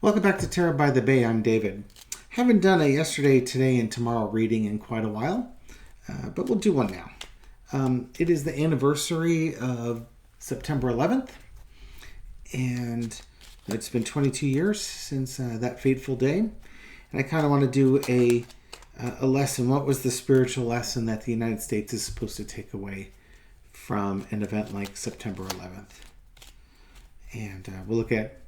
Welcome back to Tarot by the Bay. I'm David. Haven't done a yesterday, today, and tomorrow reading in quite a while, but we'll do one now. It is the anniversary of September 11th, and it's been 22 years since that fateful day. And I kind of want to do a lesson. What was the spiritual lesson that the United States is supposed to take away from an event like September 11th? And we'll look at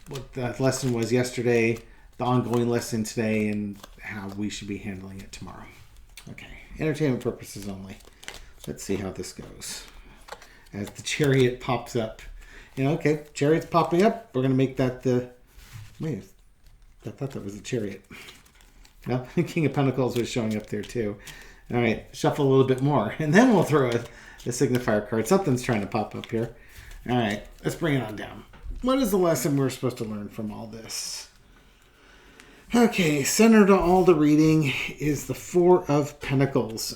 what the lesson was yesterday, the ongoing lesson today, and how we should be handling it tomorrow. Okay, entertainment purposes only. Let's see how this goes. As the chariot pops up. Okay, chariot's popping up. We're going to make that the... Wait, I thought that was the chariot. No, King of Pentacles was showing up there too. All right, shuffle a little bit more, and then we'll throw a signifier card. Something's trying to pop up here. All right, let's bring it on down. What is the lesson we're supposed to learn from all this? Okay, center to all the reading is the Four of Pentacles.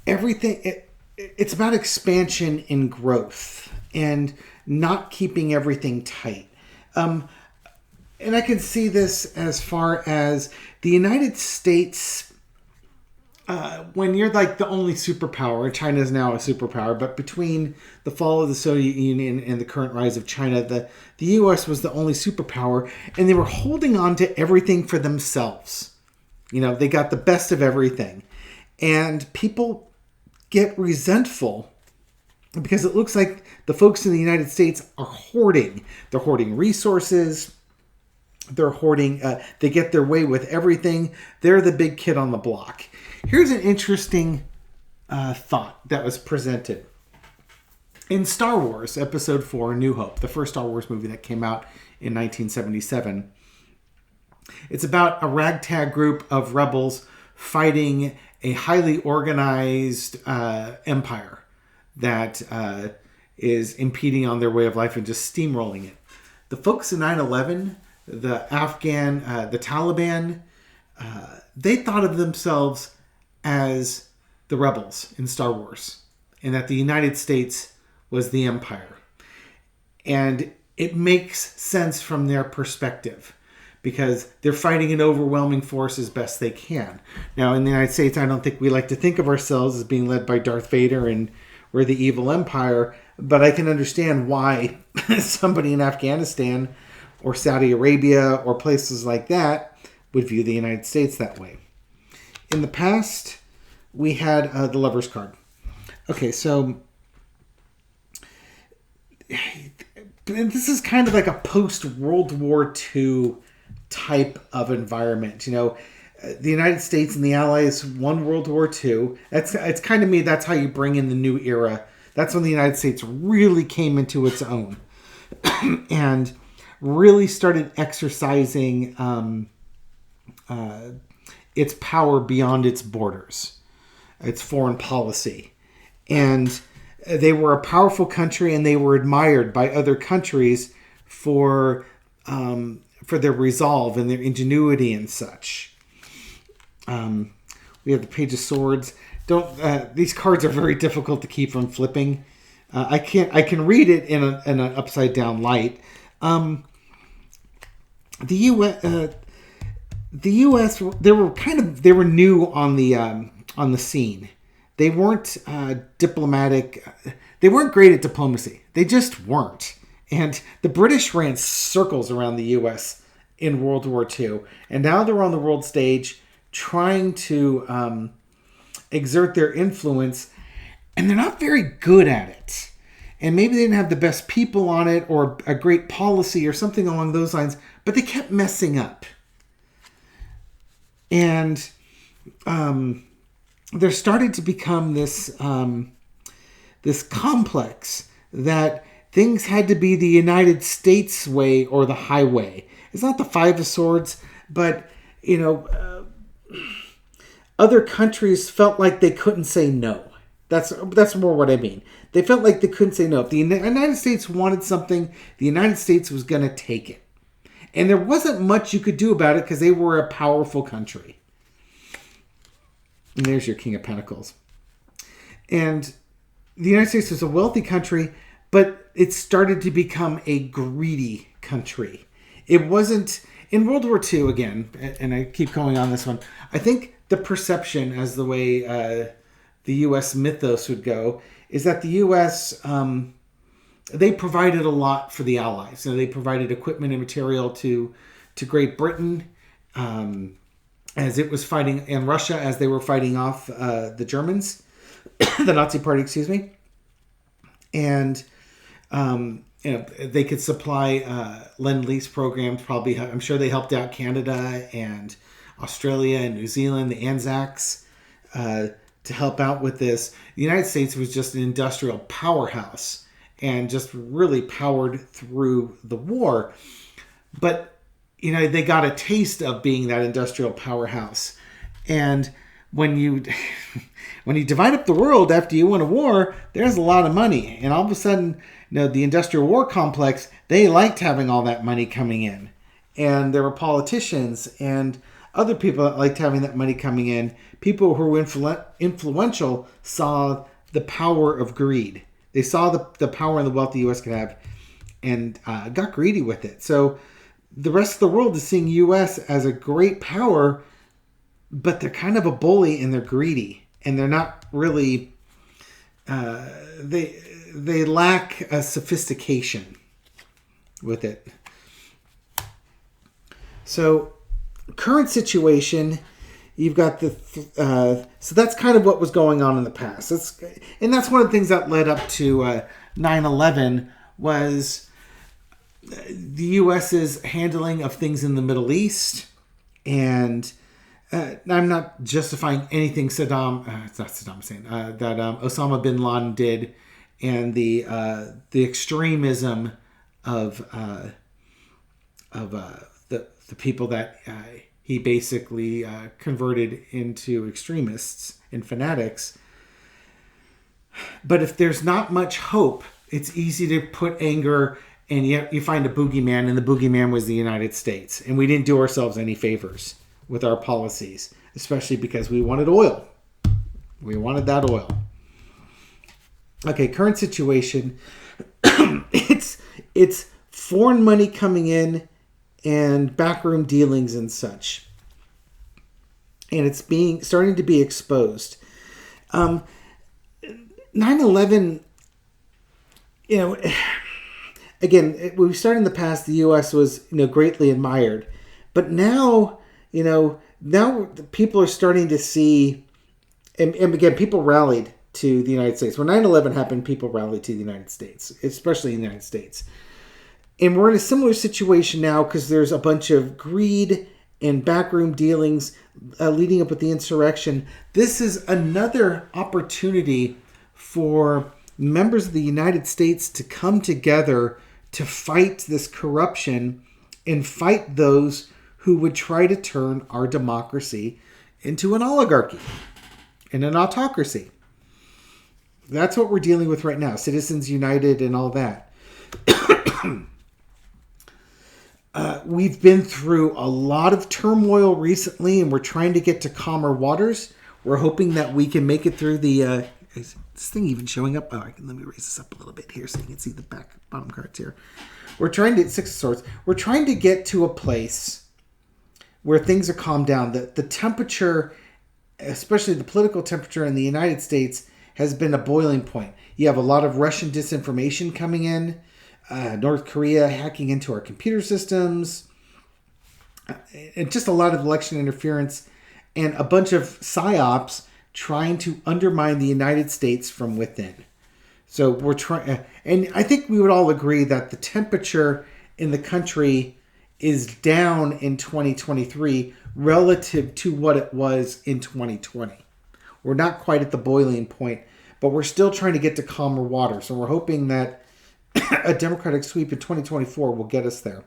It's about expansion and growth and not keeping everything tight. And I can see this as far as the United States. When you're like the only superpower, China is now a superpower, but between the fall of the Soviet Union and the current rise of China, the U.S. was the only superpower, and they were holding on to everything for themselves. They got the best of everything. And people get resentful because it looks like the folks in the United States are hoarding. They're hoarding resources. They're hoarding, they get their way with everything. They're the big kid on the block. Here's an interesting thought that was presented. In Star Wars, Episode 4, New Hope, the first Star Wars movie that came out in 1977, it's about a ragtag group of rebels fighting a highly organized empire that is impeding on their way of life and just steamrolling it. The folks in 9/11, the Taliban, they thought of themselves as the rebels in Star Wars, and that the United States was the empire. And it makes sense from their perspective because they're fighting an overwhelming force as best they can. Now, in the United States, I don't think we like to think of ourselves as being led by Darth Vader and we're the evil empire, but I can understand why somebody in Afghanistan or Saudi Arabia or places like that would view the United States that way. In the past, we had the Lover's card. Okay, so this is kind of like a post-World War II type of environment. The United States and the Allies won World War II. It's kind of me, that's how you bring in the new era. That's when the United States really came into its own. And really started exercising its power beyond its borders, its foreign policy. And they were a powerful country, and they were admired by other countries for their resolve and their ingenuity and such. We have the Page of Swords. These cards are very difficult to keep from flipping. I can read it in an upside down light. The U.S. They were new on the scene. They weren't diplomatic. They weren't great at diplomacy. They just weren't. And the British ran circles around the U.S. in World War II, and now they're on the world stage trying to exert their influence, and they're not very good at it. And maybe they didn't have the best people on it or a great policy or something along those lines, but they kept messing up. And there started to become this complex that things had to be the United States way or the highway. It's not the Five of Swords, but, other countries felt like they couldn't say no. That's more what I mean. They felt like they couldn't say no. If the United States wanted something, the United States was going to take it. And there wasn't much you could do about it because they were a powerful country. And there's your King of Pentacles. And the United States was a wealthy country, but it started to become a greedy country. It wasn't in World War II again, and I keep going on this one. I think the perception, as the way the U.S. mythos would go, is that the U.S. They provided a lot for the Allies. So they provided equipment and material to Great Britain as it was fighting, and Russia as they were fighting off the Germans, the Nazi Party, excuse me, and they could supply Lend-Lease programs. Probably, I'm sure they helped out Canada and Australia and New Zealand, the Anzacs, to help out with this. The United States was just an industrial powerhouse and just really powered through the war. But, they got a taste of being that industrial powerhouse. And when you divide up the world after you win a war, there's a lot of money. And all of a sudden, the industrial war complex, they liked having all that money coming in. And there were politicians and other people that liked having that money coming in. People who were influential saw the power of greed. They saw the power and the wealth the U.S. could have and got greedy with it. So the rest of the world is seeing U.S. as a great power, but they're kind of a bully and they're greedy. And they're not really... They lack a sophistication with it. So, current situation, you've got so that's kind of what was going on in the past. And that's one of the things that led up to 9/11 was the U.S.'s handling of things in the Middle East. And I'm not justifying anything it's not Saddam Hussein, that Osama bin Laden did, and the extremism of the people that he basically converted into extremists and fanatics. But if there's not much hope, it's easy to put anger, and yet you find a boogeyman, and the boogeyman was the United States. And we didn't do ourselves any favors with our policies, especially because we wanted oil. We wanted that oil. Okay, current situation. It's foreign money coming in and backroom dealings and such. And it's starting to be exposed. 9/11, again, we started in the past, the U.S. was, greatly admired. But now, now people are starting to see, and again, people rallied to the United States. When 9/11 happened, people rallied to the United States, especially in the United States. And we're in a similar situation now because there's a bunch of greed and backroom dealings leading up with the insurrection. This is another opportunity for members of the United States to come together to fight this corruption and fight those who would try to turn our democracy into an oligarchy and an autocracy. That's what we're dealing with right now. Citizens United and all that. We've been through a lot of turmoil recently, and we're trying to get to calmer waters. We're hoping that we can make it through the... is this thing even showing up? Oh, let me raise this up a little bit here so you can see the bottom cards here. We're trying to... Six of Swords. We're trying to get to a place where things are calmed down. The temperature, especially the political temperature in the United States, has been a boiling point. You have a lot of Russian disinformation coming in. North Korea hacking into our computer systems, and just a lot of election interference, and a bunch of psyops trying to undermine the United States from within. So we're trying, and I think we would all agree that the temperature in the country is down in 2023 relative to what it was in 2020. We're not quite at the boiling point, but we're still trying to get to calmer water. So we're hoping that a Democratic sweep in 2024 will get us there.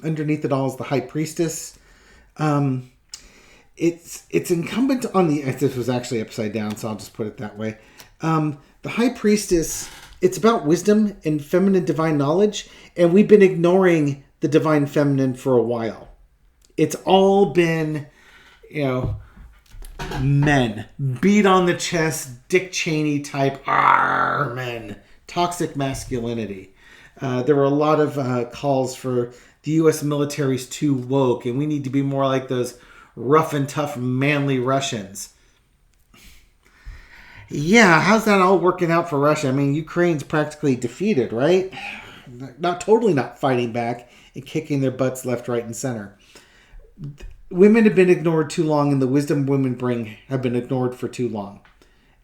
Underneath it all is the High Priestess. It's incumbent on the... This was actually upside down, so I'll just put it that way. The High Priestess, it's about wisdom and feminine divine knowledge, and we've been ignoring the divine feminine for a while. It's all been, Men. Beat on the chest, Dick Cheney type, men. Toxic masculinity. There were a lot of calls for the U.S. military's too woke, and we need to be more like those rough and tough, manly Russians. Yeah, how's that all working out for Russia? I mean, Ukraine's practically defeated, right? Not fighting back and kicking their butts left, right, and center. Women have been ignored too long, and the wisdom women bring have been ignored for too long.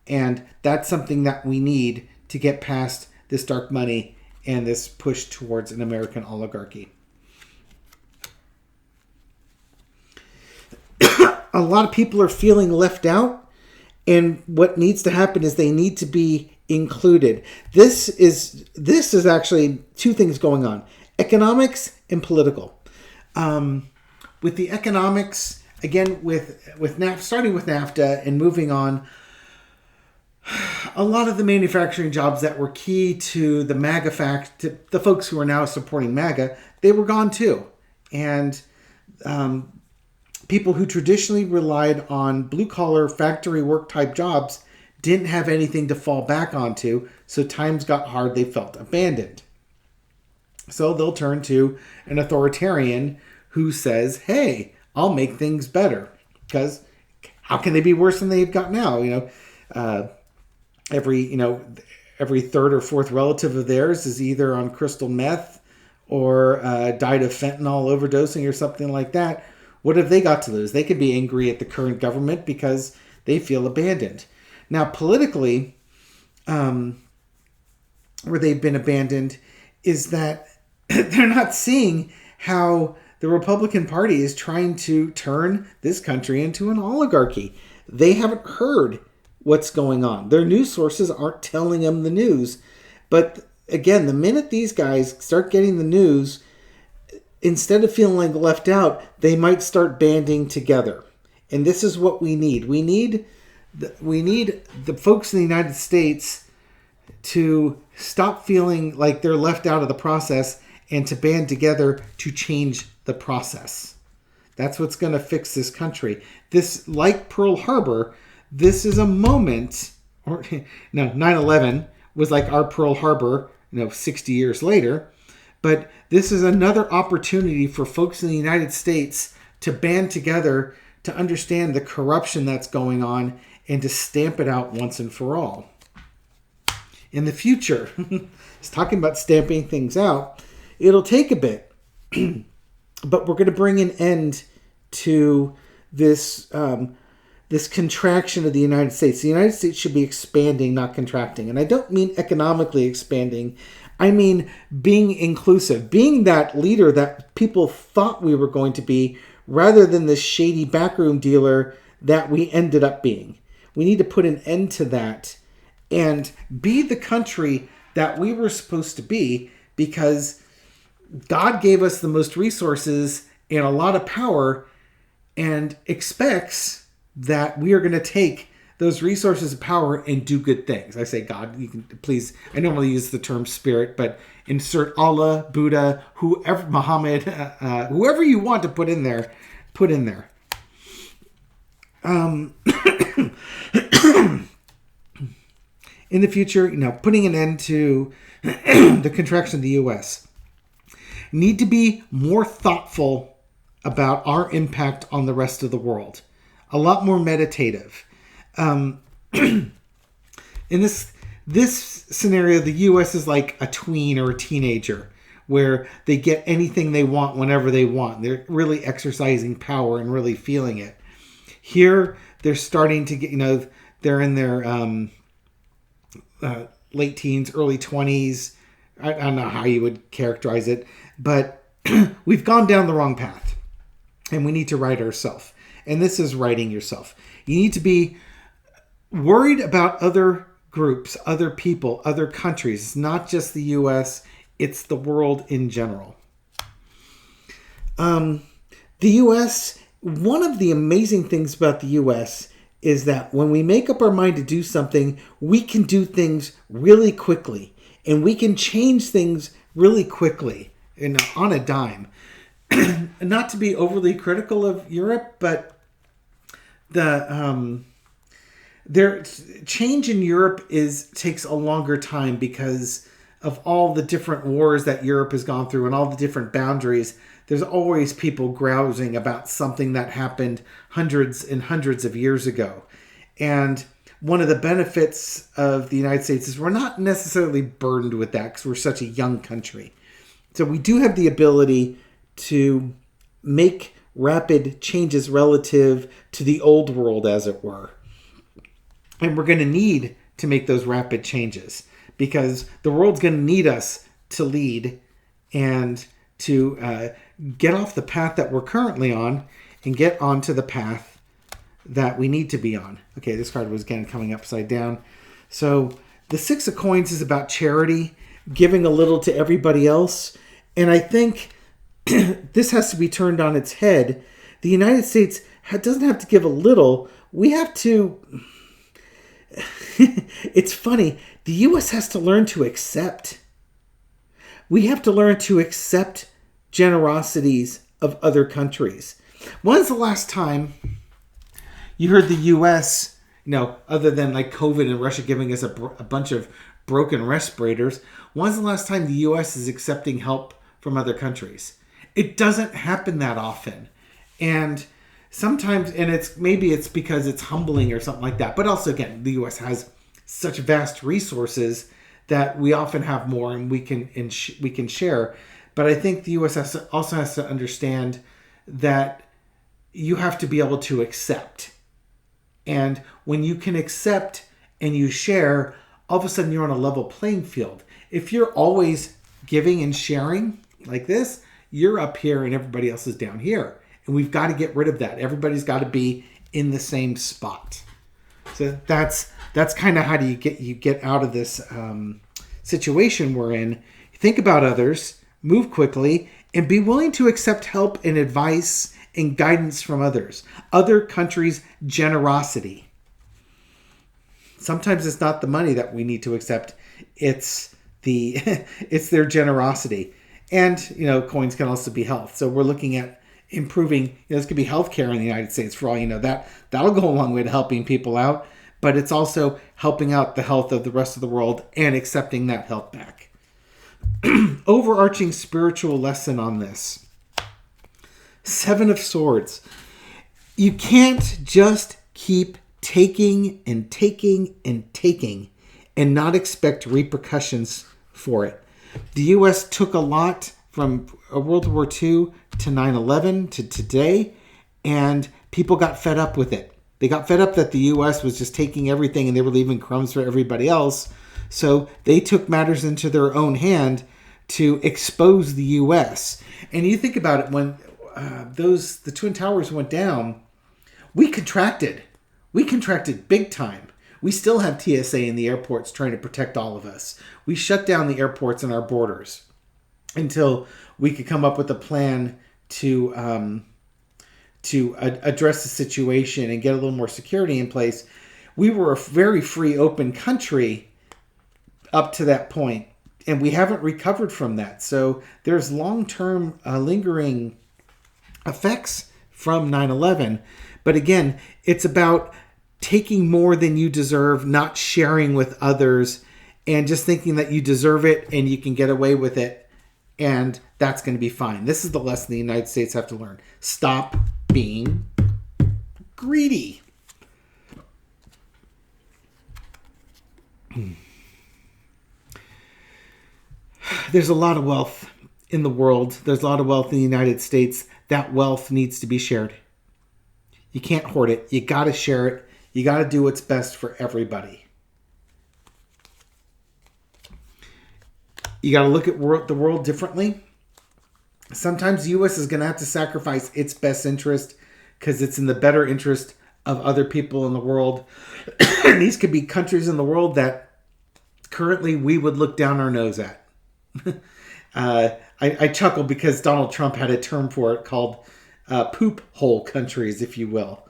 And that's something that we need to get past this dark money and this push towards an American oligarchy. A lot of people are feeling left out, and what needs to happen is they need to be included. This is actually two things going on: economics and political. With the economics, again, with NAFTA, starting with NAFTA and moving on, a lot of the manufacturing jobs that were key to the MAGA to the folks who are now supporting MAGA, they were gone too. And people who traditionally relied on blue-collar factory work type jobs didn't have anything to fall back onto, so times got hard, they felt abandoned. So they'll turn to an authoritarian who says, hey, I'll make things better. Because how can they be worse than they've got now? Every third or fourth relative of theirs is either on crystal meth or died of fentanyl overdosing or something like that. What have they got to lose? They could be angry at the current government because they feel abandoned. Now, politically, where they've been abandoned is that they're not seeing how the Republican Party is trying to turn this country into an oligarchy. They haven't heard what's going on. Their news sources aren't telling them the news. But again, the minute these guys start getting the news, instead of feeling like left out, they might start banding together. And this is what we need. We need the folks in the United States to stop feeling like they're left out of the process and to band together to change the process. That's what's going to fix this country. This, like Pearl Harbor, this is a moment, 9/11 was like our Pearl Harbor, 60 years later. But this is another opportunity for folks in the United States to band together to understand the corruption that's going on and to stamp it out once and for all. In the future, it's talking about stamping things out. It'll take a bit, but we're going to bring an end to this this contraction of the United States. The United States should be expanding, not contracting. And I don't mean economically expanding. I mean being inclusive, being that leader that people thought we were going to be, rather than the shady backroom dealer that we ended up being. We need to put an end to that and be the country that we were supposed to be, because God gave us the most resources and a lot of power and expects that we are going to take those resources of power and do good things. I say God, you can please, I normally use the term spirit, but insert Allah, Buddha, whoever, Muhammad, whoever you want to put in there, put in there. In the future, putting an end to the contraction of the U.S. Need to be more thoughtful about our impact on the rest of the world. A lot more meditative. In this scenario, the U.S. is like a tween or a teenager, where they get anything they want whenever they want. They're really exercising power and really feeling it. Here, they're starting to get, they're in their late teens, early 20s. I don't know how you would characterize it, but we've gone down the wrong path, and we need to right ourselves. And this is righting yourself. You need to be worried about other groups, other people, other countries. It's not just the U.S., it's the world in general. The U.S., one of the amazing things about the U.S. is that when we make up our mind to do something, we can do things really quickly. And we can change things really quickly and on a dime. Not to be overly critical of Europe, but the their change in Europe takes a longer time because of all the different wars that Europe has gone through and all the different boundaries. There's always people grousing about something that happened hundreds and hundreds of years ago. And one of the benefits of the United States is we're not necessarily burdened with that because we're such a young country. So we do have the ability to make rapid changes relative to the old world, as it were. And we're going to need to make those rapid changes because the world's going to need us to lead and to get off the path that we're currently on and get onto the path that we need to be on. Okay, this card was again coming upside down. So the Six of Coins is about charity, giving a little to everybody else. And I think this has to be turned on its head. The United States doesn't have to give a little. We have to... It's funny. The U.S. has to learn to accept. We have to learn to accept generosities of other countries. When's the last time you heard the U.S., other than like COVID and Russia giving us a bunch of broken respirators, when's the last time the U.S. is accepting help from other countries? It doesn't happen that often. And sometimes, and maybe it's because it's humbling or something like that. But also, again, the U.S. has such vast resources that we often have more and we can share. But I think the U.S. also has to understand that you have to be able to accept. And when you can accept and you share, all of a sudden you're on a level playing field. If you're always giving and sharing like this, you're up here and everybody else is down here. And we've got to get rid of that. Everybody's got to be in the same spot. So that's kind of how do you get out of this situation we're in. Think about others, move quickly, and be willing to accept help and advice and guidance from others. Other countries' generosity. Sometimes it's not the money that we need to accept. It's it's their generosity. And, coins can also be health. So we're looking at improving, this could be healthcare in the United States for all you know. That'll go a long way to helping people out. But it's also helping out the health of the rest of the world and accepting that health back. Overarching spiritual lesson on this. Seven of Swords. You can't just keep taking and taking and taking and not expect repercussions for it. The U.S. took a lot from World War II to 9/11 to today, and people got fed up with it. They got fed up that the U.S. was just taking everything and they were leaving crumbs for everybody else. So they took matters into their own hand to expose the U.S. And you think about it, when the Twin Towers went down, we contracted. We contracted big time. We still have TSA in the airports trying to protect all of us. We shut down the airports and our borders until we could come up with a plan to address the situation and get a little more security in place. We were a very free, open country up to that point, and we haven't recovered from that. So there's long-term lingering effects from 9/11. But again, it's about taking more than you deserve, not sharing with others, and just thinking that you deserve it and you can get away with it, and that's going to be fine. This is the lesson the United States have to learn. Stop being greedy. There's a lot of wealth in the world. There's a lot of wealth in the United States. That wealth needs to be shared. You can't hoard it. You got to share it. You got to do what's best for everybody. You got to look at the world differently. Sometimes the U.S. is going to have to sacrifice its best interest because it's in the better interest of other people in the world. And these could be countries in the world that currently we would look down our nose at. I chuckle because Donald Trump had a term for it called poop hole countries, if you will.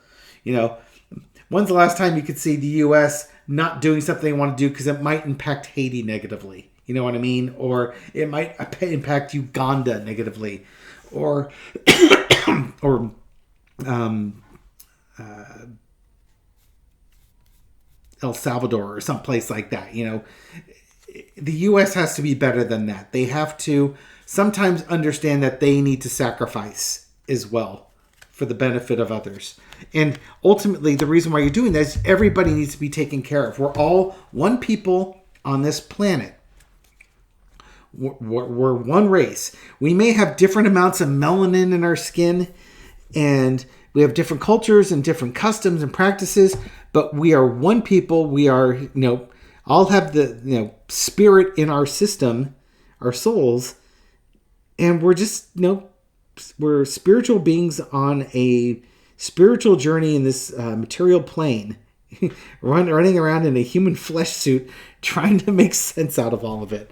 When's the last time you could see the U.S. not doing something they want to do because it might impact Haiti negatively? You know what I mean? Or it might impact Uganda negatively. Or El Salvador or someplace like that. You know, the U.S. has to be better than that. They have to sometimes understand that they need to sacrifice as well for the benefit of others. And ultimately, the reason why you're doing that is everybody needs to be taken care of. We're all one people on this planet. We're one race. We may have different amounts of melanin in our skin, and we have different cultures and different customs and practices, but we are one people. We are, all have the, spirit in our system, our souls, and we're just, we're spiritual beings on a spiritual journey in this material plane, running around in a human flesh suit, trying to make sense out of all of it.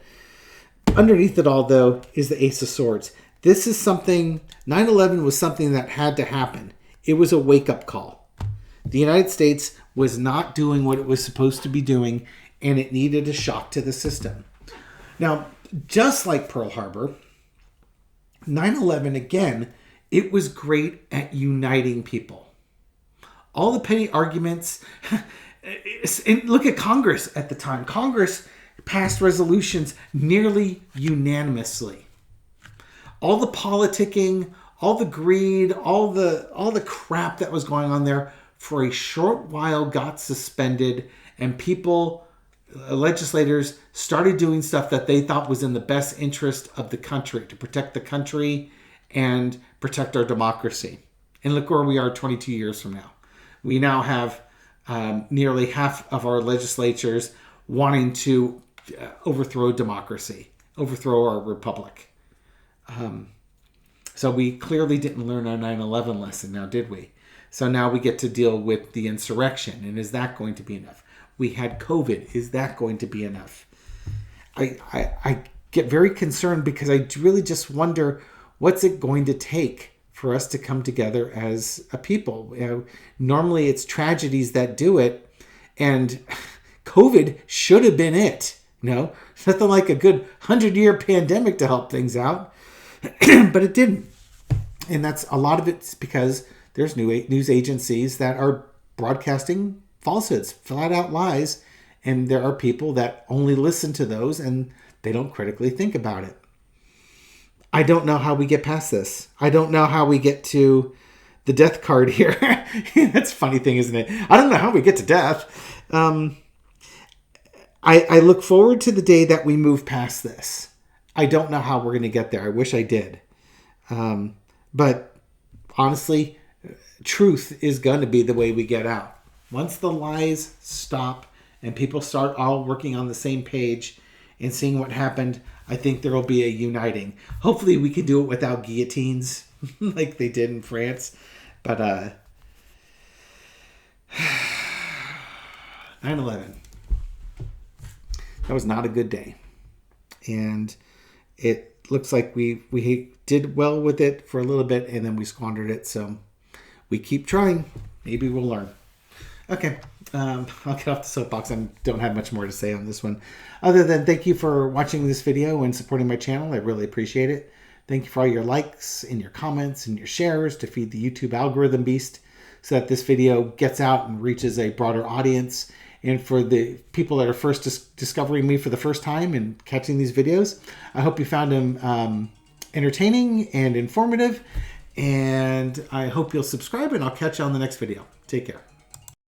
Underneath it all, though, is the Ace of Swords. This is something, 9/11 was something that had to happen. It was a wake-up call. The United States was not doing what it was supposed to be doing, and it needed a shock to the system. Now, just like Pearl Harbor, 9/11, again, it was great at uniting people. All the petty arguments, and look at Congress at the time. Congress passed resolutions nearly unanimously. All the politicking, all the greed, all the crap that was going on there for a short while got suspended, and people, legislators, started doing stuff that they thought was in the best interest of the country, to protect the country and protect our democracy. And look where we are 22 years from now. We now have nearly half of our legislatures wanting to overthrow democracy, overthrow our republic. So we clearly didn't learn our 9/11 lesson now, did we? So now we get to deal with the insurrection. And is that going to be enough? We had COVID. Is that going to be enough? I get very concerned because I really just wonder, what's it going to take for us to come together as a people? Normally it's tragedies that do it. And COVID should have been it. Nothing like a good 100-year pandemic to help things out. But it didn't. And that's a lot of it's because there's news agencies that are broadcasting falsehoods, flat out lies. And there are people that only listen to those and they don't critically think about it. I don't know how we get past this. I don't know how we get to the death card here. That's a funny thing, isn't it? I don't know how we get to death. I look forward to the day that we move past this. I don't know how we're going to get there. I wish I did. But honestly, truth is going to be the way we get out. Once the lies stop and people start all working on the same page and seeing what happened, I think there will be a uniting. Hopefully we can do it without guillotines like they did in France. But 9/11. That was not a good day. And it looks like we did well with it for a little bit and then we squandered it. So we keep trying. Maybe we'll learn. Okay. I'll get off the soapbox. I don't have much more to say on this one. Other than thank you for watching this video and supporting my channel. I really appreciate it. Thank you for all your likes and your comments and your shares to feed the YouTube algorithm beast so that this video gets out and reaches a broader audience. And for the people that are first discovering me for the first time and catching these videos, I hope you found them entertaining and informative. And I hope you'll subscribe, and I'll catch you on the next video. Take care.